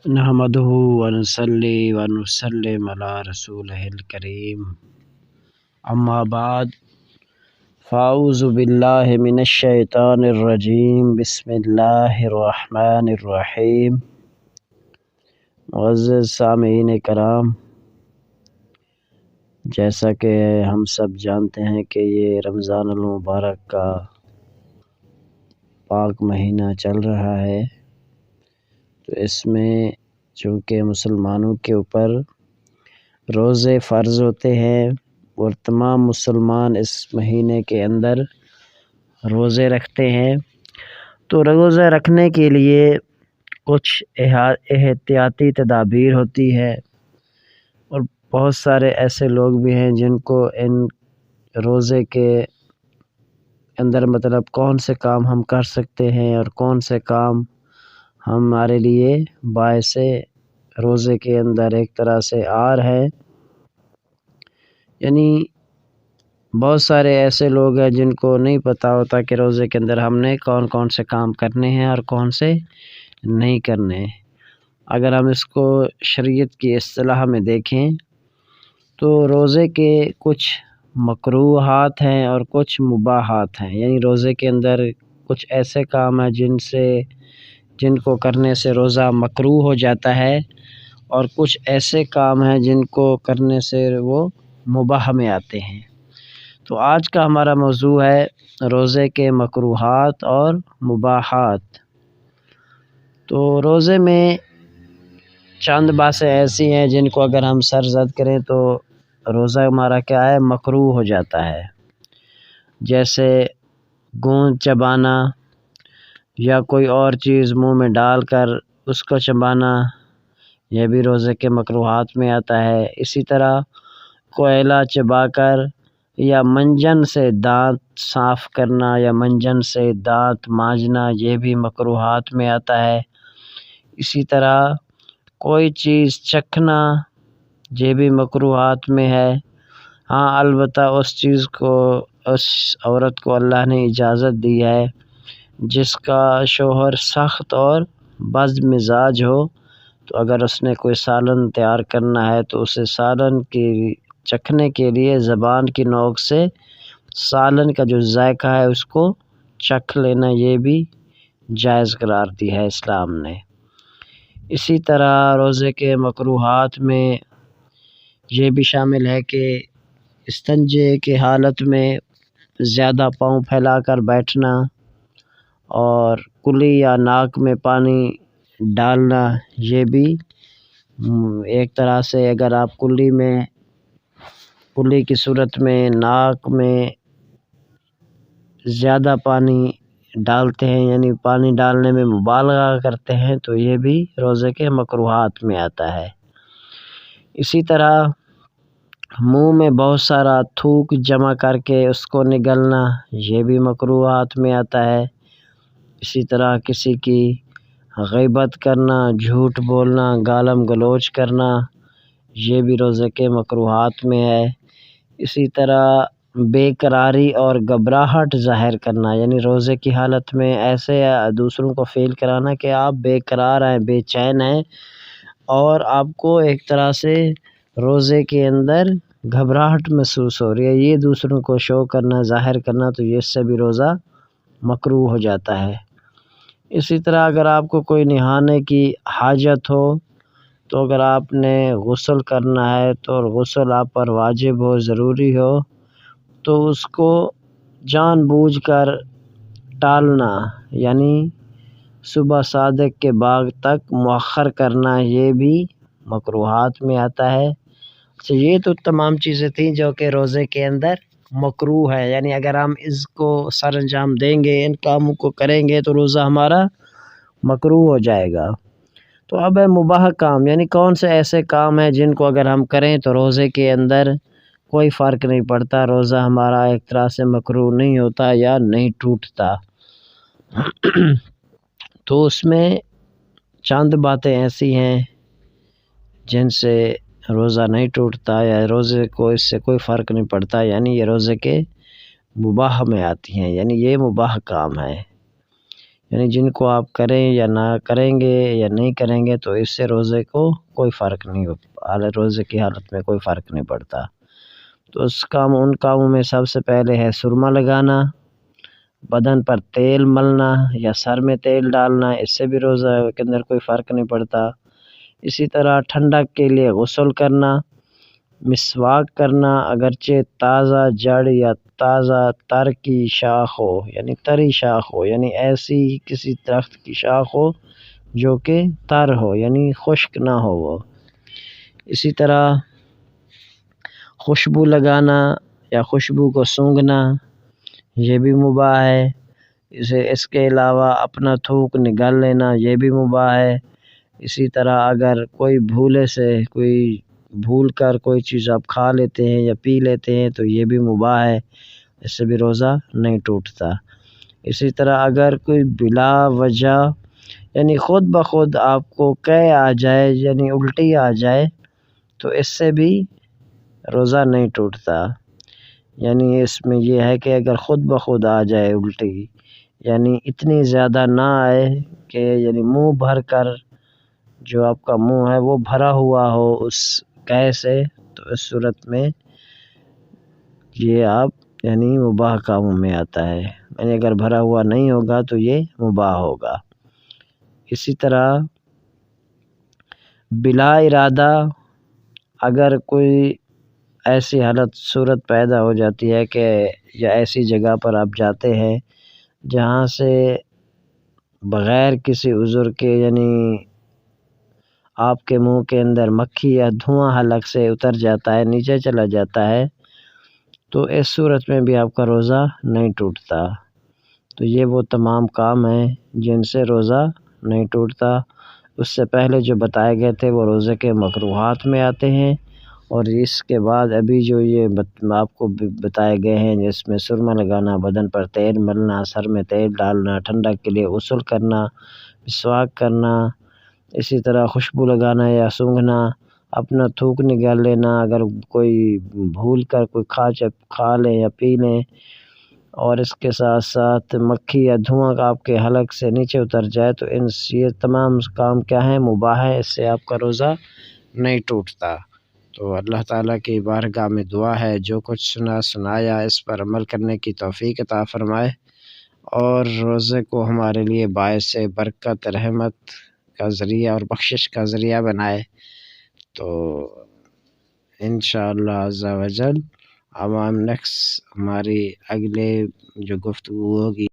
نحمده ونصلي ونسلم على رسوله الكريم اما بعد فاعوذ باللہ من الشیطان الرجیم بسم اللہ الرحمن الرحیم۔ معزز سامعین کرام، جیسا کہ ہم سب جانتے ہیں کہ یہ رمضان المبارک کا پاک مہینہ چل رہا ہے، تو اس میں چونکہ مسلمانوں کے اوپر روزے فرض ہوتے ہیں اور تمام مسلمان اس مہینے کے اندر روزے رکھتے ہیں، تو روزے رکھنے کے لیے کچھ احتیاطی تدابیر ہوتی ہے، اور بہت سارے ایسے لوگ بھی ہیں جن کو ان روزے کے اندر مطلب کون سے کام ہم کر سکتے ہیں اور کون سے کام ہمارے لیے باعث روزے کے اندر ایک طرح سے آر ہے۔ یعنی بہت سارے ایسے لوگ ہیں جن کو نہیں پتہ ہوتا کہ روزے کے اندر ہم نے کون کون سے کام کرنے ہیں اور کون سے نہیں کرنے۔ اگر ہم اس کو شریعت کی اصطلاح میں دیکھیں تو روزے کے کچھ مکروہات ہیں اور کچھ مباحات ہیں، یعنی روزے کے اندر کچھ ایسے کام ہیں جن کو کرنے سے روزہ مکروہ ہو جاتا ہے، اور کچھ ایسے کام ہیں جن کو کرنے سے وہ مباح میں آتے ہیں۔ تو آج کا ہمارا موضوع ہے روزے کے مکروہات اور مباحات۔ تو روزے میں چند باتیں ایسی ہیں جن کو اگر ہم سرزد کریں تو روزہ ہمارا کیا ہے، مکروہ ہو جاتا ہے، جیسے گوند چبانا یا کوئی اور چیز منہ میں ڈال کر اس کو چبانا، یہ بھی روزے کے مکروہات میں آتا ہے۔ اسی طرح کوئلہ چبا کر یا منجن سے دانت صاف کرنا یا منجن سے دانت مانجنا، یہ بھی مکروہات میں آتا ہے۔ اسی طرح کوئی چیز چکھنا، یہ بھی مکروہات میں ہے۔ ہاں، البتہ اس عورت کو اللہ نے اجازت دی ہے جس کا شوہر سخت اور بد مزاج ہو، تو اگر اس نے کوئی سالن تیار کرنا ہے تو اسے سالن کی چکھنے کے لیے زبان کی نوک سے سالن کا جو ذائقہ ہے اس کو چکھ لینا، یہ بھی جائز قرار دی ہے اسلام نے۔ اسی طرح روزے کے مکروہات میں یہ بھی شامل ہے کہ استنجے کی حالت میں زیادہ پاؤں پھیلا کر بیٹھنا اور کلی یا ناک میں پانی ڈالنا، یہ بھی ایک طرح سے اگر آپ کلی کی صورت میں ناک میں زیادہ پانی ڈالتے ہیں، یعنی پانی ڈالنے میں مبالغہ کرتے ہیں، تو یہ بھی روزے کے مکروہات میں آتا ہے۔ اسی طرح منہ میں بہت سارا تھوک جمع کر کے اس کو نگلنا، یہ بھی مکروہات میں آتا ہے۔ اسی طرح کسی کی غیبت کرنا، جھوٹ بولنا، گالم گلوچ کرنا، یہ بھی روزے کے مکروہات میں ہے۔ اسی طرح بے قراری اور گھبراہٹ ظاہر کرنا، یعنی روزے کی حالت میں ایسے دوسروں کو فیل کرانا کہ آپ بے قرار ہیں، بے چین ہیں، اور آپ کو ایک طرح سے روزے کے اندر گھبراہٹ محسوس ہو رہی ہے، یہ دوسروں کو شو کرنا، ظاہر کرنا، تو یہ اس سے بھی روزہ مکروہ ہو جاتا ہے۔ اسی طرح اگر آپ کو کوئی نہانے کی حاجت ہو، تو اگر آپ نے غسل کرنا ہے تو غسل آپ پر واجب ہو، ضروری ہو، تو اس کو جان بوجھ کر ٹالنا، یعنی صبح صادق کے بعد تک مؤخر کرنا، یہ بھی مکروہات میں آتا ہے۔ تو یہ تو تمام چیزیں تھیں جو کہ روزے کے اندر مکروہ ہے، یعنی اگر ہم اس کو سر انجام دیں گے، ان کاموں کو کریں گے تو روزہ ہمارا مکروہ ہو جائے گا۔ تو اب ہے مباح کام، یعنی کون سے ایسے کام ہیں جن کو اگر ہم کریں تو روزے کے اندر کوئی فرق نہیں پڑتا، روزہ ہمارا ایک طرح سے مکروہ نہیں ہوتا یا نہیں ٹوٹتا۔ تو اس میں چند باتیں ایسی ہیں جن سے روزہ نہیں ٹوٹتا یا روزے کو اس سے کوئی فرق نہیں پڑتا، یعنی یہ روزے کے مباح میں آتی ہیں، یعنی یہ مباح کام ہے۔ یعنی جن کو آپ کریں یا نہ کریں گے یا نہیں کریں گے تو اس سے روزے کو کوئی فرق نہیں روزے کی حالت میں کوئی فرق نہیں پڑتا۔ تو ان کاموں میں سب سے پہلے ہے سرما لگانا، بدن پر تیل ملنا یا سر میں تیل ڈالنا، اس سے بھی روزہ کے اندر کوئی فرق نہیں پڑتا۔ اسی طرح ٹھنڈک کے لیے غسل کرنا، مسواک کرنا، اگرچہ تازہ جڑ یا تازہ تر کی شاخ ہو، یعنی تری شاخ ہو، یعنی ایسی کسی درخت کی شاخ ہو جو کہ تر ہو، یعنی خشک نہ ہو وہ۔ اسی طرح خوشبو لگانا یا خوشبو کو سونگھنا یہ بھی مباح ہے۔ اس کے علاوہ اپنا تھوک نگل لینا یہ بھی مباح ہے۔ اسی طرح اگر کوئی بھول کر کوئی چیز آپ کھا لیتے ہیں یا پی لیتے ہیں تو یہ بھی مباح ہے، اس سے بھی روزہ نہیں ٹوٹتا۔ اسی طرح اگر کوئی بلا وجہ یعنی خود بخود آپ کو قے آ جائے، یعنی الٹی آ جائے، تو اس سے بھی روزہ نہیں ٹوٹتا۔ یعنی اس میں یہ ہے کہ اگر خود بخود آ جائے الٹی، یعنی اتنی زیادہ نہ آئے کہ یعنی منہ بھر کر، جو آپ کا منہ ہے وہ بھرا ہوا ہو اس قے سے، تو اس صورت میں یہ آپ یعنی مباح کاموں میں آتا ہے۔ یعنی اگر بھرا ہوا نہیں ہوگا تو یہ مباح ہوگا۔ اسی طرح بلا ارادہ اگر کوئی ایسی صورت پیدا ہو جاتی ہے کہ یا ایسی جگہ پر آپ جاتے ہیں جہاں سے بغیر کسی عذر کے، یعنی آپ کے منہ کے اندر مکھی یا دھواں حلق سے اتر جاتا ہے، نیچے چلا جاتا ہے، تو اس صورت میں بھی آپ کا روزہ نہیں ٹوٹتا۔ تو یہ وہ تمام کام ہیں جن سے روزہ نہیں ٹوٹتا۔ اس سے پہلے جو بتائے گئے تھے وہ روزے کے مکروہات میں آتے ہیں، اور اس کے بعد ابھی جو یہ آپ کو بتائے گئے ہیں، جس میں سرما لگانا، بدن پر تیل ملنا، سر میں تیل ڈالنا، ٹھنڈک کے لیے غسل کرنا، مسواک کرنا، اسی طرح خوشبو لگانا یا سونگھنا، اپنا تھوک نگال لینا، اگر کوئی بھول کر کوئی کھا لیں یا پی لیں، اور اس کے ساتھ ساتھ مکھی یا دھواں کا آپ کے حلق سے نیچے اتر جائے، تو یہ تمام کام کیا ہیں؟ مباح ہے، اس سے آپ کا روزہ نہیں ٹوٹتا۔ تو اللہ تعالیٰ کی بارگاہ میں دعا ہے جو کچھ سنایا اس پر عمل کرنے کی توفیق عطا فرمائے، اور روزے کو ہمارے لیے باعث برکت، رحمت کا ذریعہ اور بخشش کا ذریعہ بنائے۔ تو انشاءاللہ عز و جل اب ہم ہماری اگلے جو گفتگو ہوگی